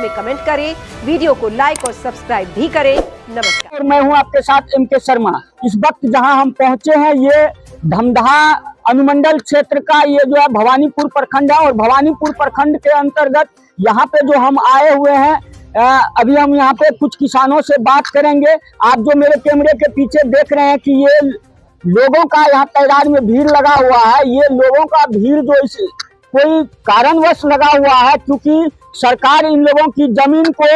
में कमेंट करें, वीडियो को लाइक और सब्सक्राइब भी करें। नमस्कार। और मैं हूं आपके साथ एम.के. शर्मा। इस वक्त जहां हम पहुंचे हैं ये धमदाहा अनुमंडल क्षेत्र का ये जो है भवानीपुर प्रखंड है और भवानीपुर प्रखंड के अंतर्गत यहाँ पे जो हम आए हुए हैं अभी हम यहाँ पे कुछ किसानों से बात करेंगे। आप जो मेरे कैमरे के पीछे देख रहे हैं कि ये लोगों का यहाँ तादाद में भीड़ लगा हुआ है। ये लोगों का भीड़ जो इस कोई कारणवश लगा हुआ है क्योंकि सरकार इन लोगों की जमीन को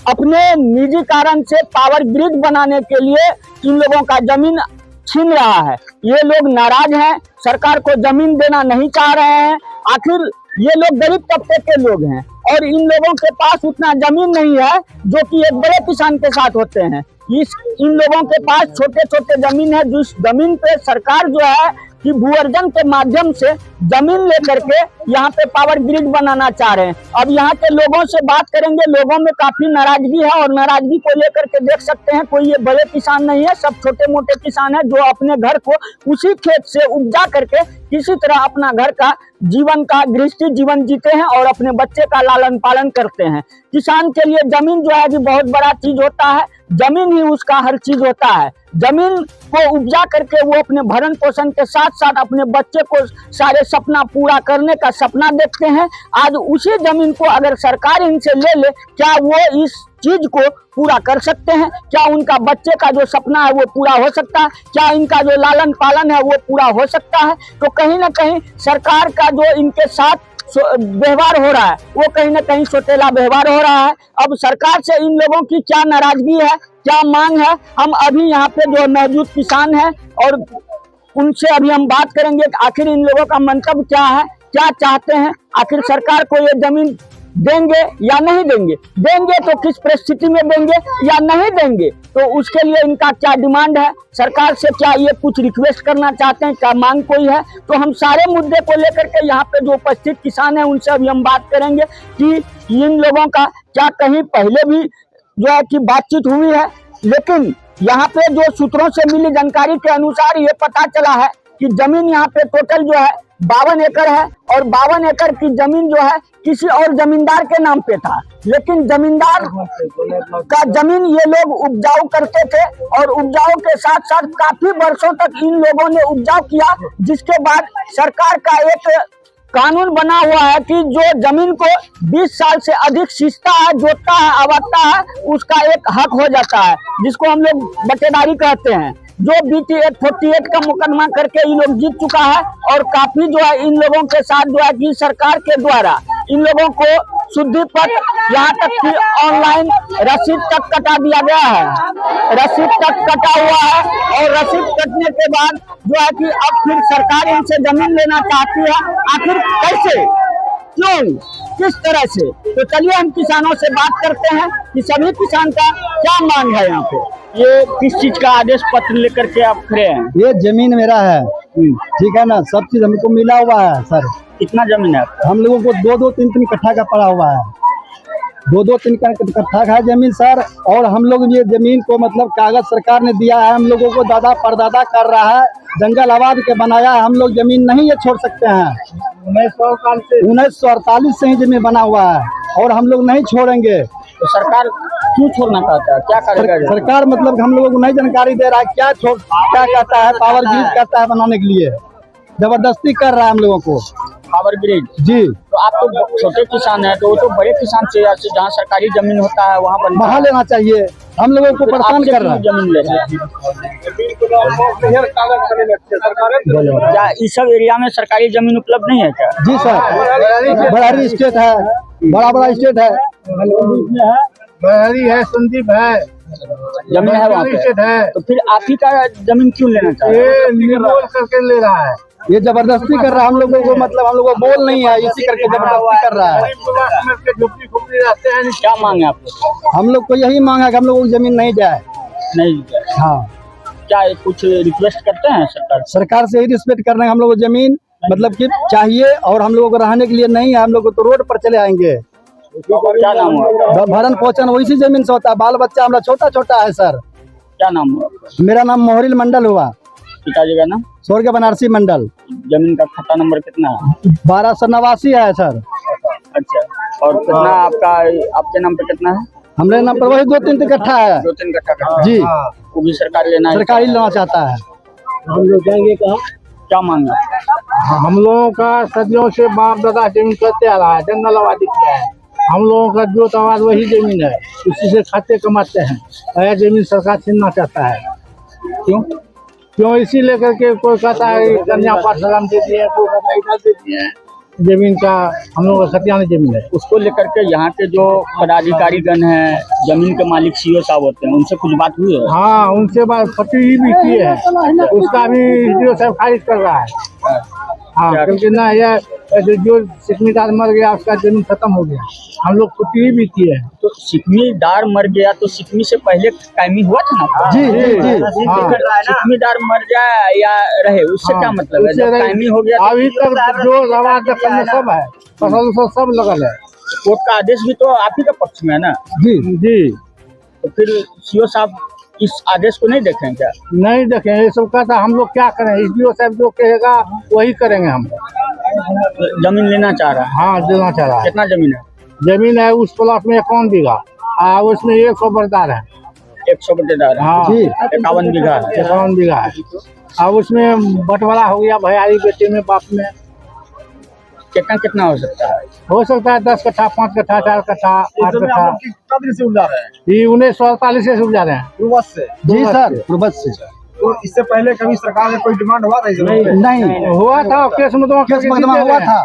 अपने निजी कारण से पावर ग्रिड बनाने के लिए इन लोगों का जमीन छीन रहा है। ये लोग नाराज हैं, सरकार को जमीन देना नहीं चाह रहे हैं। आखिर ये लोग गरीब तबके के लोग हैं और इन लोगों के पास उतना जमीन नहीं है जो कि एक बड़े किसान के साथ होते हैं। इन लोगों के पास छोटे छोटे जमीन है, जिस जमीन पे सरकार जो है कि भू-अर्जन के माध्यम से जमीन लेकर के यहाँ पे पावर ग्रिड बनाना चाह रहे हैं। अब यहाँ के लोगों से बात करेंगे। लोगों में काफी नाराजगी है और नाराजगी को लेकर के देख सकते हैं कोई ये बड़े किसान नहीं है, सब छोटे मोटे किसान है जो अपने घर को उसी खेत से उपजा करके किसी तरह अपना घर का जीवन का गृहस्थी जीवन जीते हैं और अपने बच्चे का लालन पालन करते हैं। किसान के लिए जमीन जो है कि बहुत बड़ा चीज होता है, जमीन ही उसका हर चीज होता है। जमीन को उपजा करके वो अपने भरण पोषण के साथ साथ अपने बच्चे को सारे सपना पूरा करने का सपना देखते हैं। आज उसी जमीन को अगर सरकार इनसे ले ले, क्या वो इस चीज को पूरा कर सकते हैं? क्या उनका बच्चे का जो सपना है वो पूरा हो सकता है? क्या इनका जो लालन पालन है वो पूरा हो सकता है? तो कहीं ना कहीं सरकार का जो इनके साथ व्यवहार हो रहा है वो कहीं ना कहीं सोतेला व्यवहार हो रहा है। अब सरकार से इन लोगों की क्या नाराजगी है, क्या मांग है, हम अभी यहाँ पे जो मौजूद किसान हैं और उनसे अभी हम बात करेंगे आखिर इन लोगों का मंतव्य क्या है, क्या चाहते हैं, आखिर सरकार को ये जमीन देंगे या नहीं देंगे, देंगे तो किस परिस्थिति में देंगे या नहीं देंगे, तो उसके लिए इनका क्या डिमांड है, सरकार से क्या ये कुछ रिक्वेस्ट करना चाहते हैं, क्या मांग कोई है। तो हम सारे मुद्दे को लेकर के यहाँ पे जो उपस्थित किसान हैं उनसे अभी हम बात करेंगे कि इन लोगों का क्या कहीं पहले भी जो है कि बातचीत हुई है। लेकिन यहाँ पे जो सूत्रों से मिली जानकारी के अनुसार ये पता चला है कि जमीन यहाँ पे टोटल जो है 52 एकड़ है और 52 एकड़ की जमीन जो है किसी और जमींदार के नाम पे था। लेकिन जमींदार का जमीन ये लोग उपजाऊ करते थे और उपजाऊ के साथ साथ काफी वर्षों तक इन लोगों ने उपजाऊ किया, जिसके बाद सरकार का एक कानून बना हुआ है कि जो जमीन को 20 साल से अधिक सींचता है, जोतता है, आवाता है, उसका एक हक हो जाता है, जिसको हम लोग बटेदारी कहते हैं। जो BT 48 का मुकदमा करके इन लोग जीत चुका है और काफी जो है इन लोगों के साथ जो है कि सरकार के द्वारा इन लोगों को शुद्धि पत्र यहाँ तक कि ऑनलाइन रसीद तक कटा दिया गया है। रसीद तक कटा हुआ है और रसीद कटने के बाद जो है कि अब फिर सरकार इनसे जमीन लेना चाहती है। आखिर कैसे, क्यों, किस तरह से? तो चलिए हम किसानों से बात करते हैं कि सभी किसान का क्या मांग है। यहाँ पे ये किस चीज का आदेश पत्र लेकर के आप खड़े हैं? ये जमीन मेरा है, ठीक है ना, सब चीज हमको मिला हुआ है सर। कितना जमीन है? हम लोगों को 2-3 कट्ठा का पड़ा हुआ है, 2-3 कट्ठा का है जमीन सर। और हम लोग ये जमीन को मतलब कागज सरकार ने दिया है, हम लोगों को दादा परदादा कर रहा है, जंगल आबाद के बनाया है। हम लोग जमीन नहीं ये छोड़ सकते हैं। 1948 से ही जमीन बना हुआ है और हम लोग नहीं छोड़ेंगे। तो सरकार क्यों छोड़ना चाहता है, क्या करेगा? सरकार मतलब हम लोगों को नहीं जानकारी दे रहा है, क्या कहता है, पावर ग्रिड कहता है बनाने के लिए, जबरदस्ती कर रहा है हम लोगों को पावर ग्रिड जी। तो आप तो छोटे किसान हैं, तो वो तो बड़े किसान से जहाँ सरकारी जमीन होता है वहाँ लेना चाहिए। हम लोगों को परेशान कर रहा है। जमीन ले रहा है। क्या इस सब एरिया में सरकारी जमीन उपलब्ध नहीं है क्या? जी सर, बड़ा स्टेट है, बड़ा स्टेट है, बहरी है, संदीप है, जमीन है वहाँ पे। तो फिर आप ही का जमीन क्यों लेना चाहिए? ये करके ले रहा है, ये जबरदस्ती कर रहा है हम लोगों को, मतलब हम लोगों को बोल नहीं है, इसी करके जबरदस्ती कर रहा है। क्या मांगे आपको? हम लोग को यही मांग है कि हम लोगों को जमीन नहीं जाए। नहीं जाए? हाँ। क्या कुछ रिक्वेस्ट करते हैं सरकार से? ही रिस्पेक्ट करना है हम लोग को जमीन मतलब कि चाहिए और हम लोगों को रहने के लिए नहीं है। हम लोग तो रोड पर चले आएंगे। क्या नाम हुआ? भरण पोषण वैसी जमीन से होता है, बाल बच्चा हमारा छोटा छोटा है सर। क्या नाम हुआ? मेरा नाम मोहरिल मंडल हुआ। पिताजी का नाम? स्वर्ग बनारसी मंडल। जमीन का खाता नंबर कितना है? 1289 है सर। अच्छा, और कितना आपका, आपके नाम पे कितना है? हमारे नाम पर वही 2-3 कट्ठा है 2-3 कट्ठा जी। वो भी सरकार लेना है? सरकारी लेना चाहता है। हम लोग जाएंगे कहाँ? क्या मांगा? हम लोगों का सदियों से बाप दादा जमीन करते आ रहा है, जंगल आबादी किया है। हम लोगों का जो तवाद वही जमीन है, उसी से खाते कमाते हैं। यह जमीन सरकार छीनना चाहता है। क्यों इसी लेकर के कोई कहता है कन्या पाठशाला दे दिए, कोई कहता है इधर दे दिए। जमीन का हम लोगों का खतियानी जमीन है। उसको लेकर के यहाँ के जो पदाधिकारी गण हैं, जमीन के मालिक सीओ साहब होते हैं, उनसे कुछ बात हुई है? हाँ, उनसे बात फटी भी की है, उसका भी वीडियो सब खारिज कर रहा है। हाँ, क्योंकि ना यह जो सिकमीदार मर गया उसका जमीन खत्म हो गया। हम लोग फटी भी की है। तो सिकमीदार मर गया तो सिकमी से पहले कायमी हुआ था ना? जी जी जी। हाँ। सिकमीदार मर जाए या रहे, उससे क्या मतलब है? जब कायमी हो गया तो अभी तक जो रवा दखल में सब है, फसल सब लगल है। कोर्ट का आदेश भी तो आप ही का पक्ष में है ना? जी जी। तो फिर सीओ साहब इस आदेश को नहीं देखें क्या? नहीं देखें, ये सब कहता हम लोग क्या करें, एसडीओ साहब जो कहेगा वही करेंगे हम। जमीन लेना चाह रहा है? हाँ, देना चाह रहा है। कितना जमीन है? जमीन है उस प्लॉट में 51 बीघा, उसमें 100 बरदार है। 100 बटेदार है? हाँ, 51 बीघा है। 51 बीघा है। अब उसमें बंटवारा हो गया भैयारी बेटे में बाप में। कितना कितना हो सकता है? हो सकता है 10 कट्ठा, 5 कट्ठा, 4 कट्ठा, 8 कट्ठा। कब्र से उपजा रहे हैं? ये 1948 से उपजा रहे हैं। पूर्वज से? जी सर, पूर्वज से। तो इससे पहले कभी सरकार ने कोई डिमांड हुआ था? नहीं हुआ था, केस मुकदमा हुआ था।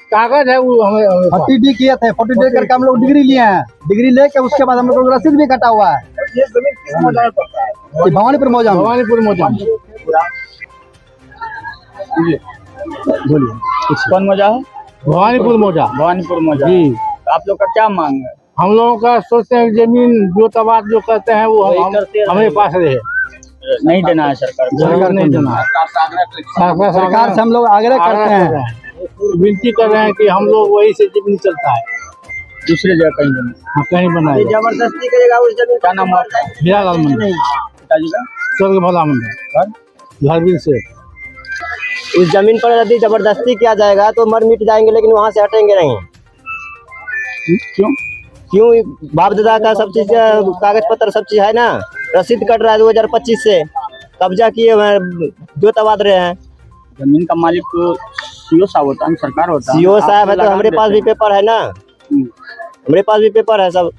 कागज है वो हमें 40D किए थे, 40D करके हम लोग डिग्री लिए हैं। डिग्री लेके उसके बाद हम लोग को रसीद भी कटा हुआ है। ये जमीन किस मौजा में पड़ता है? भवानीपुर मौजा में। भवानीपुर मौजा। बोलिए, कौन मौजा है? भवानीपुर मौजा भवानीपुर मौजा जी। तो आप लोग का क्या मांग है? हम लोगों का सोचते हैं जमीन जो तबाद जो करते हैं वो हमारे पास रहे। नहीं देना है सरकार को? सरकार नहीं देना है। सरकार से हम लोग आग्रह करते हैं, विनती कर रहे हैं कि हम लोग वही से जमीन चलता है, दूसरे जगह कहीं देना। हाँ, कहीं बनाए। जबरदस्ती करेगा उस जमीन। क्या नाम है? हीरालाल मंदिर, पिताजी का स्वर्ग भला मंदिर, झारवीर से। इस जमीन पर यदि जबरदस्ती किया जाएगा तो मर मिट जाएंगे, लेकिन वहाँ से हटेंगे नहीं। क्यों? बाप दादा का सब चीज, कागज पत्र सब चीज है ना, रसीद कट रहा है 2025 से। कब्जा किए हुए हैं, जो तबाद रहे हैं। जमीन का मालिक तो सीओ साहब होता है, सरकार होता है। सीओ साहब है तो हमारे पास भी पेपर है ना, हमारे पास भी पेपर है सब।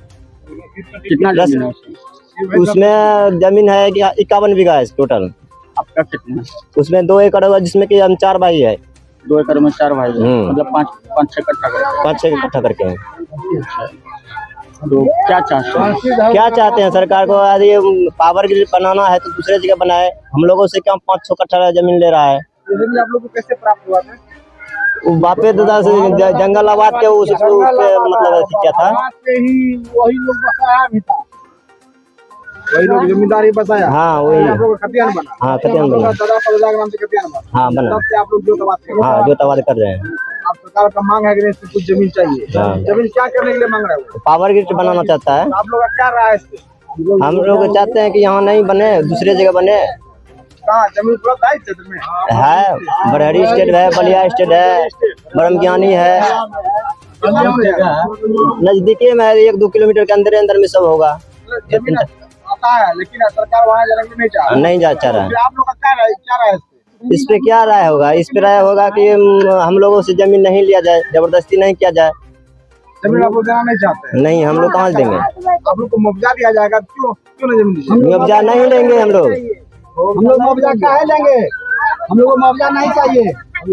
कितना जमीन है उसमें जमीन है कि 51 बीघा है टोटल। आपका कितना है? उसमें 2 एकड़ होगा, जिसमें कि हम 4 भाई है। 2 एकड़ में 4 भाई हैं। मतलब 5-6 कट्ठा करके। 5-6 इकट्ठा करके हैं। तो क्या चाहते हैं? क्या चाहते हैं सरकार को? यदि पावर ग्रिड बनाना है तो दूसरे जगह बनाए। हम लोगों से क्या 500 कट्ठा जमीन ले रहा है? आप लोगों को कैसे प्राप्त हुआ था? वो बापे दादा से जंगल आबाद के उसके मतलब क्या था, वही लोग बताया भी था, वही लोग जमींदारी बताया। हाँ, वही खतियान बना। हाँ, खतियान बना। दादा परदादा के नाम से खतियान बना। हाँ, बना। तब से आप लोग जो तबाद कर रहे हैं। हाँ, जो तबाद कर रहे हैं। आप सरकार का मांग है कि इससे कुछ जमीन चाहिए। हाँ। जमीन क्या करने के लिए मांग रहा है वो? पावर ग्रिड बनाना चाहता है। आप लोग का क्या राय है इस पे? हम लोग चाहते हैं कि यहाँ नहीं बने, दूसरे जगह बने। कहाँ जमीन उपलब्ध है इस क्षेत्र में? है, बरहरी स्टेट है, बलिया स्टेट है, ब्रह्मज्ञानी है। नजदीकी में 1-2 किलोमीटर के अंदर में सब होगा। जमीन आता है, लेकिन सरकार वहाँ जाने नहीं चाह रहा। नहीं जा चाह रहा है। आप लोग का क्या राय है इस पे? क्या राय होगा? इस पे राय होगा कि हम लोगों से जमीन नहीं लिया जाए, जबरदस्ती नहीं किया जाए। जमीन आप लोग देना नहीं चाहते? नहीं, हम लोग कहाँ से देंगे? आप लोग को मुआवजा दिया जाएगा, क्यों नहीं जमीन? मुआवजा नहीं लेंगे हम लोग। मुआवजा काहे लेंगे? हम लोग को मुआवजा नहीं चाहिए। हम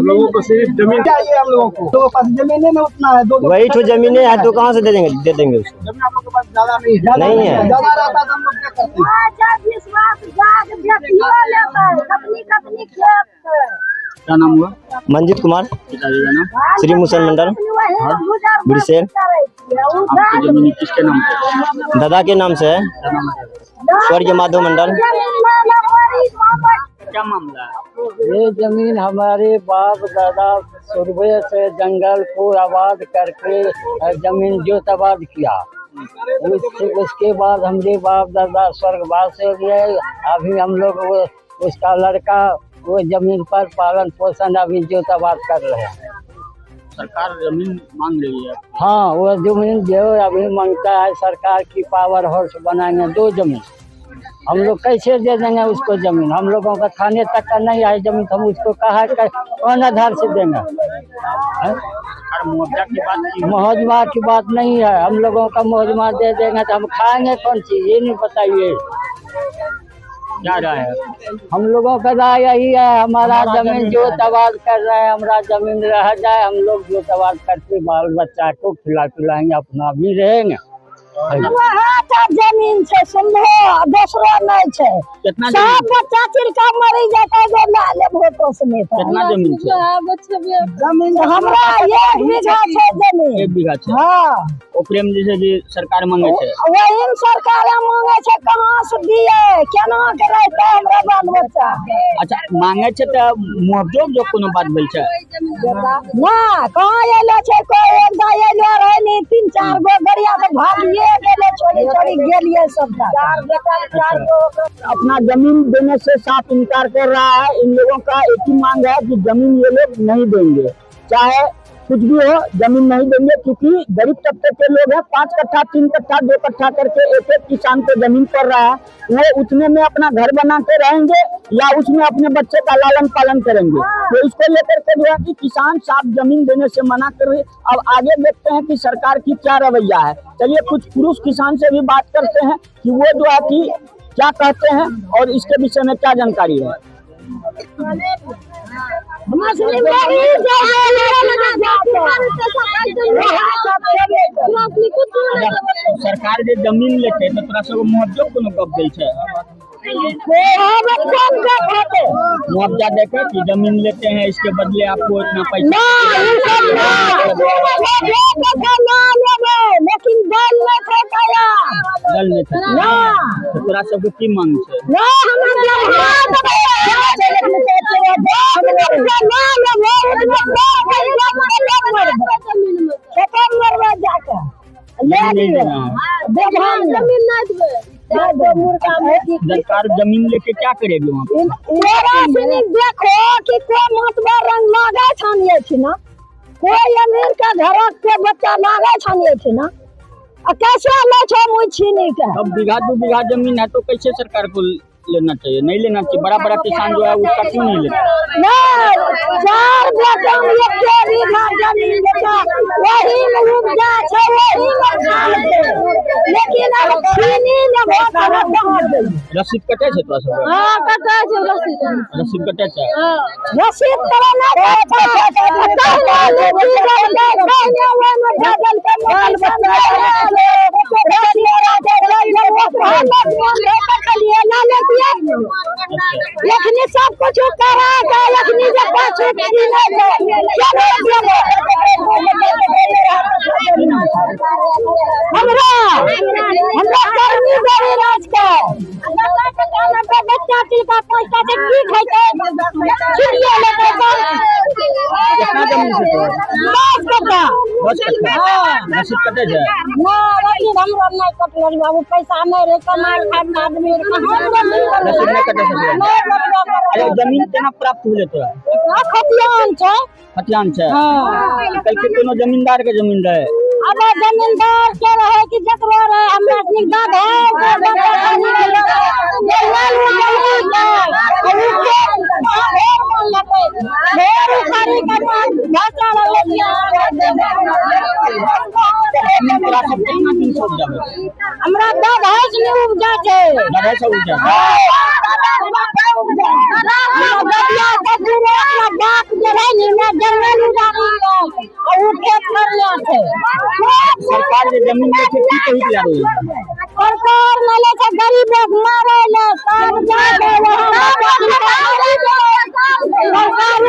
लोगों को सिर्फ जमीन चाहिए। हम लोगों को पास जमीन में उतना है, 2 वही तो जमीनें है तो कहाँ से दे देंगे उसको? जमीन आप लोग के पास ज्यादा नहीं है। नहीं है। ज्यादा रहता तो हम लोग क्या करते? क्या नाम हुआ? मंजीत कुमार, पिताजी का नाम? श्री मुसन मंडल, बिरसेन। आपकी जमीन किसके नाम पे? दादा के नाम से है, स्वर्गीय माधव मंडल। क्या मामला है? ये जमीन हमारे बाप दादा शुरू से जंगल को आबाद करके जमीन जो आबाद किया। उसके बाद हमारे बाप दादा स्वर्गवास हो गए। अभी हम लोग उसका लड़का वो जमीन पर पालन पोषण अभी जो आबाद कर रहे हैं। सरकार जमीन मांग रही है। हाँ, वो जमीन जो अभी मांगता है, सरकार की पावर हाउस बनाएंगे 2 जमीन। हम लोग कैसे दे देंगे उसको जमीन? हम लोगों का खाने तक का नहीं है जमीन, हम उसको कहा कौन आधार से देंगे? मुआवजा की बात की, मुआवजा की बात नहीं है। हम लोगों का मुआवजा दे देंगे तो हम खाएंगे कौन चीज, ये नहीं बताइए क्या राय है? हम लोगों का राय यही है, हमारा जमीन जो तबाद कर रहे हैं, हमारा जमीन रह जाए, हम लोग जो तबाद करके बाल बच्चा को खिला पिलाएंगे, अपना भी रहेंगे। जमीन से सुनो, दूसरा नहीं छे। कितना सब बच्चा चिड़का मरी जाता जो लाले भोटो से नहीं था। कितना जमीन है? जमीन हमरा 1 बीघा छे जमीन। 1 बीघा छे। हाँ, ओकरे में जैसे जे सरकार मांगे छे, वही सरकार मांगे छे, कहाँ से दिए, केना के रहते हमरा बाल बच्चा। अच्छा मांगे छे त मुआवजा जो कोनो बात भेल छे ना कहाँ एलो छे, कोई एक दा एलो रहे नी, 3-4 गो गरिया तो भागिए गेले, छोड़ी छोड़ी गेलिए सबका। 4 बेटा 4 गो। अपना जमीन देने से साफ इनकार कर रहा है। इन लोगों का एक ही मांग है कि जमीन ये लोग नहीं देंगे, चाहे कुछ भी हो, जमीन नहीं देंगे, क्योंकि गरीब तबके के लोग हैं। 5 कट्ठा 3 कट्ठा 2 कट्ठा करके एक किसान को जमीन पड़ रहा है, वो उतने में अपना घर बना के रहेंगे या उसमें अपने बच्चे का लालन पालन करेंगे। तो इसको लेकर के जो है कि किसान साफ जमीन देने से मना कर रहे। अब आगे देखते हैं कि सरकार की क्या रवैया है। चलिए कुछ पुरुष किसान से भी बात करते हैं कि वो जो है कि क्या कहते हैं और इसके विषय में क्या जानकारी है। सरकार जे जमीन लेते तो तोरा सब मुआवजा कोनो कब दै छै? मुआवजा देकर कि जमीन लेते हैं इसके बदले आपको इतना पैसा, लेकिन दल नहीं थे, तो तोरा सबके की मांग छै? सरकार जमीन लेके क्या करेगी वहाँ पे? देखो कि कोई मतबा रंग लागे छानिए छी ना, कोई अमीर का घर के बच्चा लागे छानिए छी ना, कैसे ले छो मुझ छीनी के। अब बीघा 2 बीघा जमीन है तो कैसे सरकार को लेना चाहिए? नहीं लेना चाहिए। बड़ा बड़ा किसान जो है उसका क्यों नहीं लेता? 4 बीघा जमीन लेता, वही में उपजा छै, वही में खाए छै, लेकिन अब छीनी ले बहुत कहाँ दे। रसीद कटे छै तो सब? हां कटा छै रसीद। रसीद कटे छै? रसीद करा ना लेकिन सब कुछ करा के लेकिन जे पाछू की नहीं हमरा कर्मी बड़ी राज के बच्चा का पैसा से की खैते चिड़िया लेते कितना जमीन छै? 10 कट्ठा। 10 कट्ठा रसीद कटे छै? ना रसीद हमरा नहीं कटल बाबू, पैसा नहीं रे, कमाल खाना आदमी रसीद नहीं कटे छै? अरे जमीन केना प्राप्त होले तोरा? खतियान छै। खतियान छै? हां, कैसे कोनो जमींदार के जमीन रहे? अब जमींदार के रहे कि जकरो रहे, हमरा निगदाद हमरा 10 नहीं उपजा छै। 10 उपजा बाप जे रहे नी ना जंगल उजाड़ी और खेत करले छै। सरकार जे जमीन ले छै की कहि जा रहल है? सरकार ले छै गरीब लोग मारे ले, सब जाके वहां सरकार